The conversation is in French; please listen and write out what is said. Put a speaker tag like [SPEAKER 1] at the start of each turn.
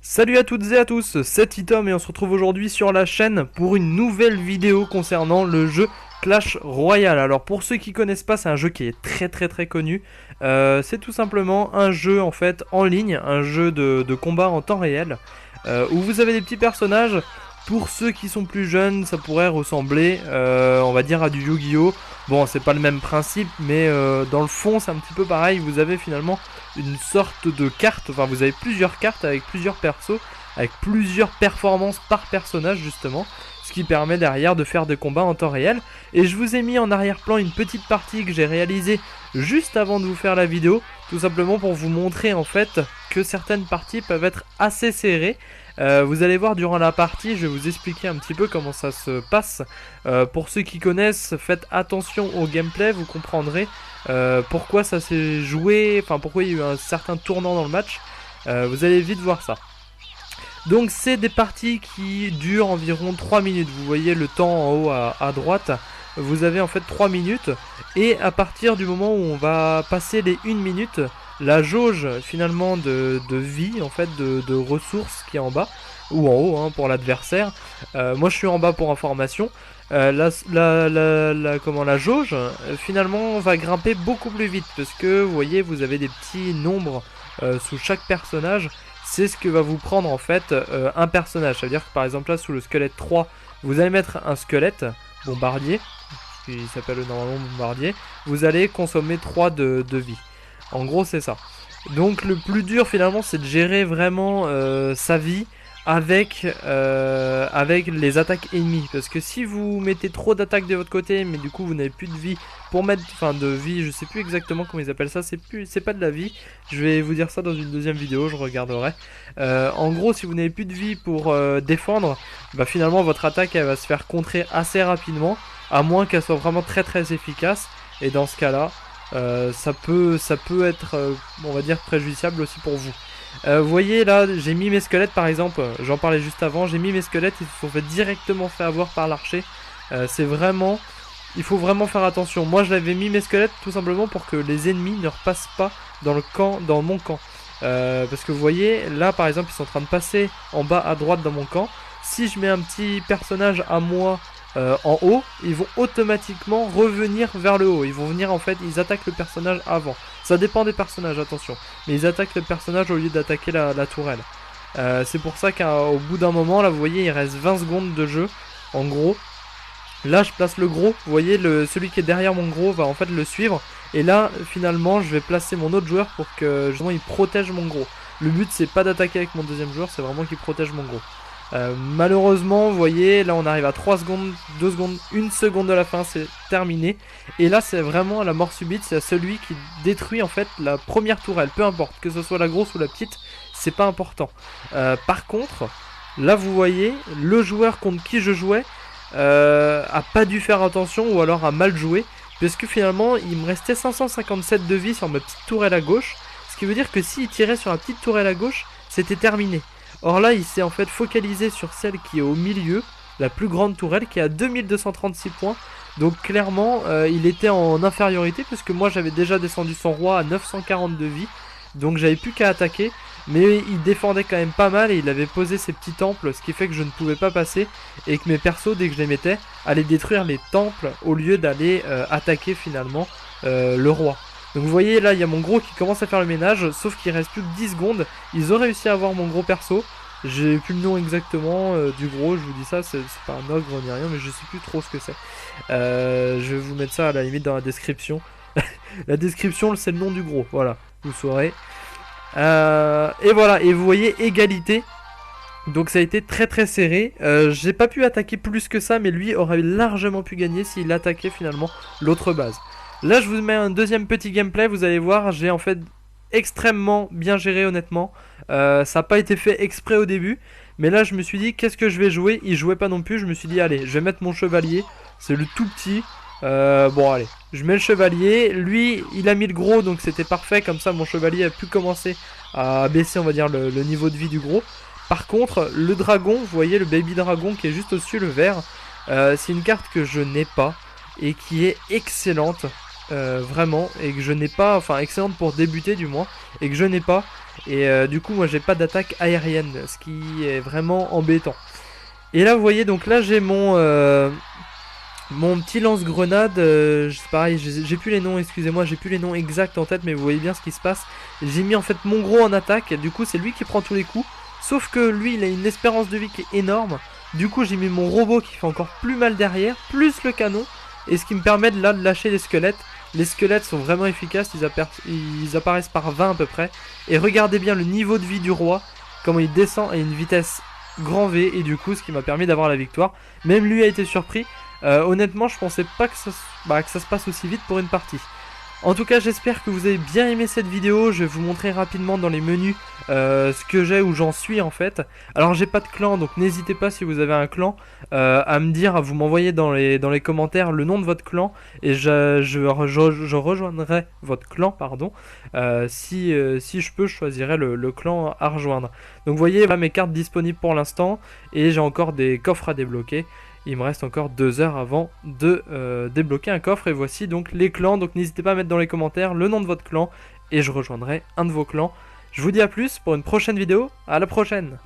[SPEAKER 1] Salut à toutes et à tous, c'est Itom et on se retrouve aujourd'hui sur la chaîne pour une nouvelle vidéo concernant le jeu Clash Royale. Alors pour ceux qui connaissent pas, c'est un jeu qui est très connu. C'est tout simplement un jeu en fait en ligne, un jeu de combat en temps réel, où vous avez des petits personnages. Pour ceux qui sont plus jeunes, ça pourrait ressembler, on va dire, à du Yu-Gi-Oh! Bon, c'est pas le même principe, mais dans le fond, c'est un petit peu pareil. Vous avez finalement une sorte de carte, enfin, vous avez plusieurs cartes avec plusieurs persos, avec plusieurs performances par personnage, justement, ce qui permet derrière de faire des combats en temps réel. Et je vous ai mis en arrière-plan une petite partie que j'ai réalisée juste avant de vous faire la vidéo, tout simplement pour vous montrer en fait que certaines parties peuvent être assez serrées. Vous allez voir durant la partie, je vais vous expliquer un petit peu comment ça se passe. Pour ceux qui connaissent, faites attention au gameplay, vous comprendrez pourquoi ça s'est joué, enfin pourquoi il y a eu un certain tournant dans le match. Vous allez vite voir ça. Donc c'est des parties qui durent environ 3 minutes. Vous voyez le temps en haut à droite. Vous avez en fait 3 minutes. Et à partir du moment où on va passer les 1 minute, la jauge finalement de vie, en fait de ressources qui est en bas, ou en haut hein, pour l'adversaire. Moi je suis en bas pour information. La jauge finalement va grimper beaucoup plus vite. Parce que vous voyez vous avez des petits nombres sous chaque personnage. C'est ce que va vous prendre en fait un personnage. Ça veut dire que par exemple là sous le squelette 3, vous allez mettre un squelette bombardier, qui s'appelle normalement bombardier. Vous allez consommer 3 de vie. En gros c'est ça. Donc le plus dur finalement c'est de gérer vraiment sa vie avec les attaques ennemies. Parce que si vous mettez trop d'attaques de votre côté mais du coup vous n'avez plus de vie pour mettre, enfin de vie, je sais plus exactement comment ils appellent ça, c'est pas de la vie. Je vais vous dire ça dans une deuxième vidéo, je regarderai. En gros si vous n'avez plus de vie pour défendre, bah finalement votre attaque elle va se faire contrer assez rapidement, à moins qu'elle soit vraiment très efficace. Et dans ce cas là ça peut être on va dire préjudiciable aussi pour vous. Vous voyez là j'ai mis mes squelettes par exemple, j'en parlais juste avant, j'ai mis mes squelettes, ils se sont fait directement fait avoir par l'archer. C'est vraiment, il faut vraiment faire attention. Moi je l'avais mis mes squelettes tout simplement pour que les ennemis ne repassent pas dans le camp, dans mon camp. Parce que vous voyez là par exemple ils sont en train de passer en bas à droite dans mon camp. Si je mets un petit personnage à moi en haut, ils vont automatiquement revenir vers le haut. Ils vont venir en fait, ils attaquent le personnage avant. Ça dépend des personnages, attention. Mais ils attaquent le personnage au lieu d'attaquer la tourelle. C'est pour ça qu'au bout d'un moment, là vous voyez, il reste 20 secondes de jeu. En gros, là je place le gros. Vous voyez, celui qui est derrière mon gros va en fait le suivre. Et là, finalement, je vais placer mon autre joueur pour que justement il protège mon gros. Le but c'est pas d'attaquer avec mon deuxième joueur, c'est vraiment qu'il protège mon gros. Malheureusement vous voyez là on arrive à 3 secondes, 2 secondes, 1 seconde de la fin, c'est terminé. Et là c'est vraiment la mort subite, c'est celui qui détruit en fait la première tourelle. Peu importe que ce soit la grosse ou la petite, c'est pas important. Par contre là vous voyez le joueur contre qui je jouais a pas dû faire attention ou alors a mal joué, parce que finalement il me restait 557 de vie sur ma petite tourelle à gauche. Ce qui veut dire que s'il tirait sur la petite tourelle à gauche, c'était terminé. Or là, il s'est en fait focalisé sur celle qui est au milieu, la plus grande tourelle, qui a 2236 points. Donc clairement, il était en infériorité, puisque moi j'avais déjà descendu son roi à 940 de vie. Donc j'avais plus qu'à attaquer. Mais il défendait quand même pas mal et il avait posé ses petits temples, ce qui fait que je ne pouvais pas passer. Et que mes persos, dès que je les mettais, allaient détruire les temples au lieu d'aller attaquer finalement le roi. Donc vous voyez là il y a mon gros qui commence à faire le ménage, sauf qu'il reste plus que 10 secondes. Ils ont réussi à avoir mon gros perso. J'ai plus le nom exactement du gros, je vous dis ça, c'est pas un ogre ni rien, mais je sais plus trop ce que c'est. Je vais vous mettre ça à la limite dans la description. La description c'est le nom du gros, voilà, vous saurez. Et voilà, et vous voyez égalité. Donc ça a été très serré. J'ai pas pu attaquer plus que ça, mais lui aurait largement pu gagner s'il attaquait finalement l'autre base. Là je vous mets un deuxième petit gameplay, vous allez voir, j'ai en fait extrêmement bien géré honnêtement. Ça n'a pas été fait exprès au début, mais là je me suis dit qu'est-ce que je vais jouer. Il jouait pas non plus, je me suis dit allez je vais mettre mon chevalier, c'est le tout petit. Bon allez, je mets le chevalier, lui il a mis le gros donc c'était parfait, comme ça mon chevalier a pu commencer à baisser on va dire le niveau de vie du gros. Par contre le dragon, vous voyez le baby dragon qui est juste au-dessus, le vert, c'est une carte que je n'ai pas et qui est excellente. Vraiment, et que je n'ai pas, enfin excellente pour débuter du moins, et que je n'ai pas. Et du coup moi j'ai pas d'attaque aérienne, ce qui est vraiment embêtant. Et là vous voyez, donc là j'ai mon petit lance-grenade, c'est pareil, j'ai plus les noms, excusez-moi, j'ai plus les noms exacts en tête, mais vous voyez bien ce qui se passe. J'ai mis en fait mon gros en attaque, et du coup c'est lui qui prend tous les coups, sauf que lui il a une espérance de vie qui est énorme. Du coup j'ai mis mon robot qui fait encore plus mal derrière, plus le canon, et ce qui me permet de lâcher les squelettes. Les squelettes sont vraiment efficaces, ils apparaissent par 20 à peu près. Et regardez bien le niveau de vie du roi, comment il descend à une vitesse grand V, et du coup ce qui m'a permis d'avoir la victoire. Même lui a été surpris. Honnêtement je pensais pas que ça se passe aussi vite pour une partie. En tout cas j'espère que vous avez bien aimé cette vidéo. Je vais vous montrer rapidement dans les menus ce que j'ai, où j'en suis en fait. Alors j'ai pas de clan, donc n'hésitez pas si vous avez un clan à me dire, à vous m'envoyer dans les commentaires le nom de votre clan, et je rejoindrai votre clan, pardon. Si je peux, je choisirai le clan à rejoindre. Donc vous voyez, voilà mes cartes disponibles pour l'instant, et j'ai encore des coffres à débloquer. Il me reste encore 2 heures avant de débloquer un coffre, et voici donc les clans. Donc n'hésitez pas à mettre dans les commentaires le nom de votre clan, et je rejoindrai un de vos clans. Je vous dis à plus pour une prochaine vidéo, à la prochaine!